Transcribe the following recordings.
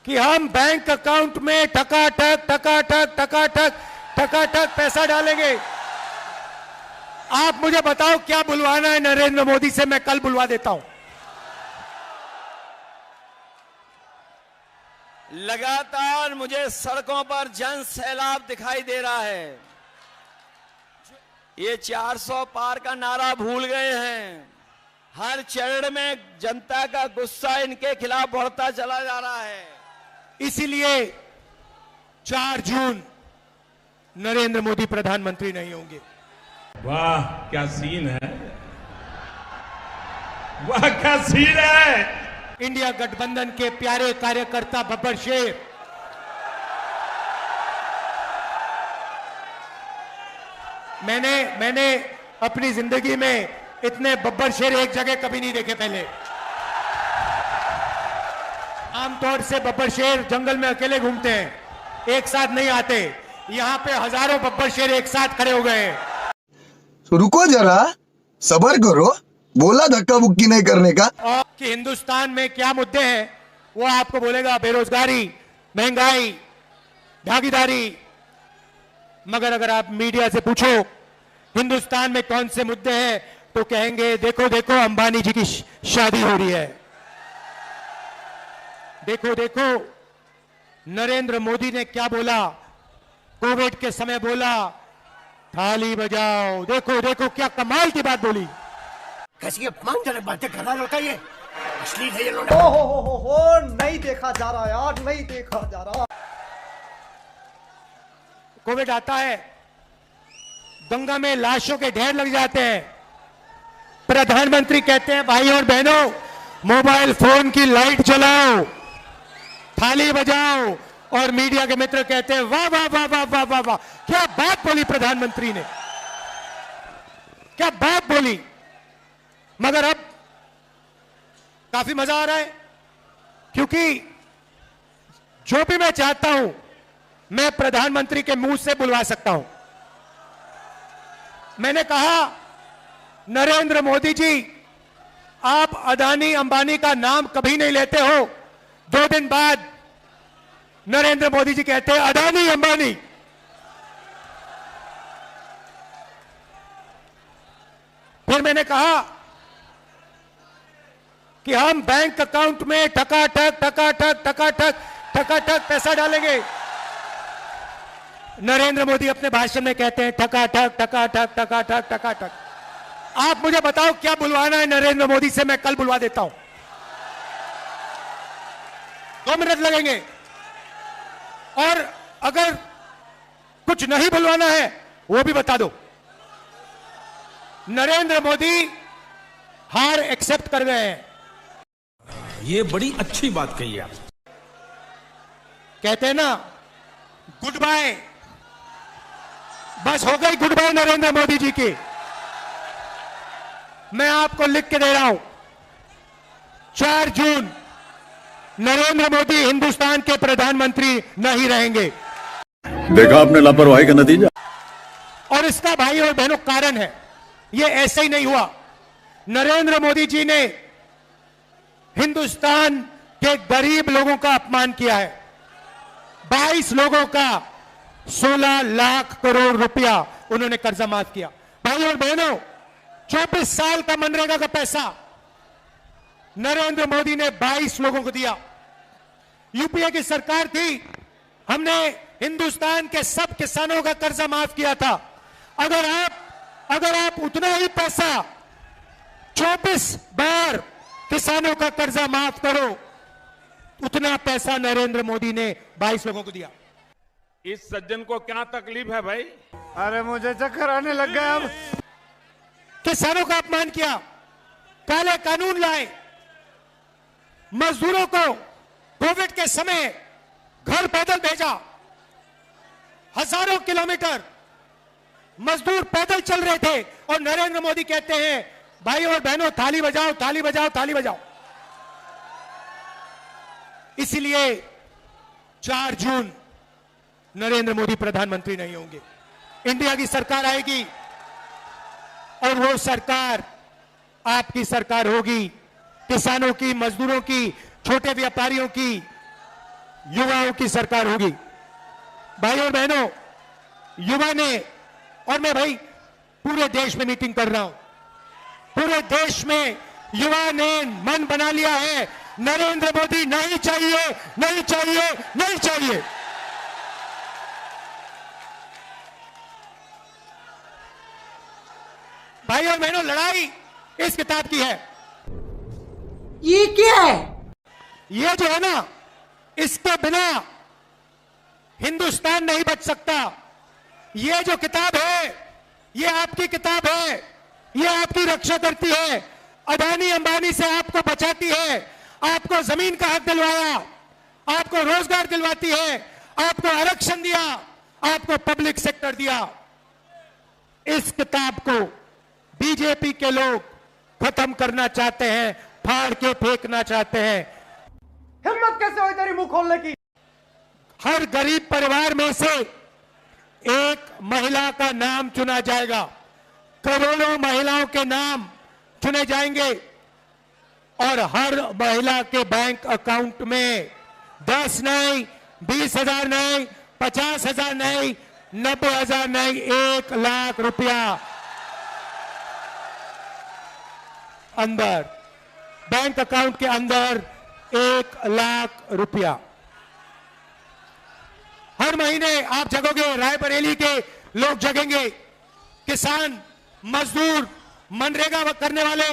कि हम bank account में टकाटक पैसा डालेंगे। आप मुझे बताओ क्या बुलवाना है नरेंद्र मोदी से, मैं कल बुलवा देता हूं। लगातार मुझे सड़कों पर जन सैलाब दिखाई दे रहा है। ये 400 पार का नारा भूल गए हैं। हर चरण में जनता का गुस्सा इनके खिलाफ बढ़ता चला जा रहा है। इसीलिए 4 जून नरेंद्र मोदी प्रधानमंत्री नहीं होंगे। वाह क्या सीन है, वाह क्या सीन है। इंडिया गठबंधन के प्यारे कार्यकर्ता बब्बर शेर, मैंने अपनी जिंदगी में इतने बब्बर शेर एक जगह कभी नहीं देखे पहले। आमतौर से बब्बर शेर जंगल में अकेले घूमते हैं, एक साथ नहीं आते। यहां पे हजारों बब्बर शेर एक साथ खड़े हो गए हैं। तो रुको जरा, सब्र करो, बोला धक्का बुक्की नहीं करने का। और कि हिंदुस्तान में क्या मुद्दे हैं वो आपको बोलेगा, बेरोजगारी, महंगाई, भागीदारी। मगर अगर आप मीडिया से पूछो हिंदुस्तान में कौन से मुद्दे हैं तो कहेंगे देखो देखो अंबानी जी की शादी हो रही है, देखो देखो नरेंद्र मोदी ने क्या बोला, कोविड के समय बोला थाली बजाओ, देखो देखो क्या कमाल की बात बोली। कैसी अपमानजनक बातें कर रहा लड़का, ये अश्लील है ये लोग। हो नहीं देखा जा रहा यार, नहीं देखा जा रहा। कोविड आता है, गंगा में लाशों के ढेर लग जाते हैं। प्रधानमंत्री कहते हैं भाई और बहनों मोबाइल फोन की लाइट जलाओ, थाली बजाओ, और मीडिया के मित्र कहते हैं वाह वाह वाह वाह वाह वाह वाह, क्या बात बोली प्रधानमंत्री ने, क्या बात बोली। मगर अब काफी मजा आ रहा है क्योंकि जो भी मैं चाहता हूं मैं प्रधानमंत्री के मुंह से बुलवा सकता हूं। मैंने कहा नरेंद्र मोदी जी आप अदानी अंबानी का नाम कभी नहीं लेते हो, 2 दिन बाद नरेंद्र मोदी जी कहते हैं अदानी अंबानी। फिर मैंने कहा कि हम बैंक अकाउंट में टकाटक पैसा डालेंगे। नरेंद्र मोदी अपने भाषण में कहते हैं टकाटक। आप मुझे बताओ क्या बुलवाना है नरेंद्र मोदी से, मैं कल बुलवा देता हूं। 2 मिनट लगेंगे। और अगर कुछ नहीं बुलवाना है वो भी बता दो। नरेंद्र मोदी हार एक्सेप्ट कर गए हैं। ये बड़ी अच्छी बात कही आप। कहते हैं ना गुड बाय, बस हो गई गुड बाय नरेंद्र मोदी जी की। मैं आपको लिख के दे रहा हूं 4 जून नरेंद्र मोदी हिंदुस्तान के प्रधानमंत्री नहीं रहेंगे। देखा आपने लापरवाही का नतीजा। और इसका भाई और बहनों कारण है, यह ऐसे ही नहीं हुआ। नरेंद्र मोदी जी ने हिंदुस्तान के गरीब लोगों का अपमान किया है। 22 लोगों का 16 लाख करोड़ रुपया उन्होंने कर्जा माफ किया। भाई और बहनों 24 साल का मनरेगा का पैसा नरेंद्र मोदी ने 22 लोगों को दिया। यूपीए की सरकार थी, हमने हिंदुस्तान के सब किसानों का कर्जा माफ किया था। अगर आप उतना ही पैसा 24 बार किसानों का कर्जा माफ करो, उतना पैसा नरेंद्र मोदी ने 22 लोगों को दिया। इस सज्जन को क्या तकलीफ है भाई? अरे मुझे चक्कर आने लग गया। अब किसानों का अपमान किया, काले कानून लाए, मजदूरों को कोविड के समय घर पैदल भेजा। हजारों किलोमीटर मजदूर पैदल चल रहे थे और नरेंद्र मोदी कहते हैं भाई और बहनों थाली बजाओ, थाली बजाओ, थाली बजाओ। इसलिए 4 जून नरेंद्र मोदी प्रधानमंत्री नहीं होंगे। इंडिया की सरकार आएगी और वो सरकार आपकी सरकार होगी। किसानों की, मजदूरों की, छोटे व्यापारियों की, युवाओं की सरकार होगी। भाइयों और बहनों, युवा ने, और मैं भाई पूरे देश में मीटिंग कर रहा हूं, पूरे देश में युवा ने मन बना लिया है, नरेंद्र मोदी नहीं चाहिए, नहीं चाहिए, नहीं चाहिए। भाई और बहनों, लड़ाई इस किताब की है। ये क्या है? ये जो है ना, इसके बिना हिंदुस्तान नहीं बच सकता। ये जो किताब है, ये आपकी किताब है, ये आपकी रक्षा करती है, अडानी अंबानी से आपको बचाती है, आपको जमीन का हक दिलवाया, आपको रोजगार दिलवाती है, आपको आरक्षण दिया, आपको पब्लिक सेक्टर दिया। इस किताब को बीजेपी के लोग खत्म करना चाहते हैं, फाड़ के फेंकना चाहते हैं। हिम्मत कैसे हुई तेरी मुंह खोलने की? हर गरीब परिवार में से एक महिला का नाम चुना जाएगा, करोड़ों महिलाओं के नाम चुने जाएंगे और हर महिला के बैंक अकाउंट में 10 नहीं, 20,000 नहीं, 50,000 नहीं, 90,000 नहीं, 1 लाख रुपया अंदर, बैंक अकाउंट के अंदर 1 लाख रुपया हर महीने आप जगोगे। रायबरेली के लोग जगेंगे, किसान, मजदूर, मनरेगा करने वाले,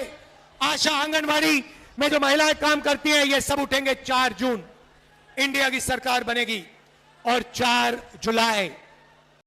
आशा आंगनवाड़ी में जो महिलाएं काम करती हैं, ये सब उठेंगे। 4 जून इंडिया की सरकार बनेगी और 4 जुलाई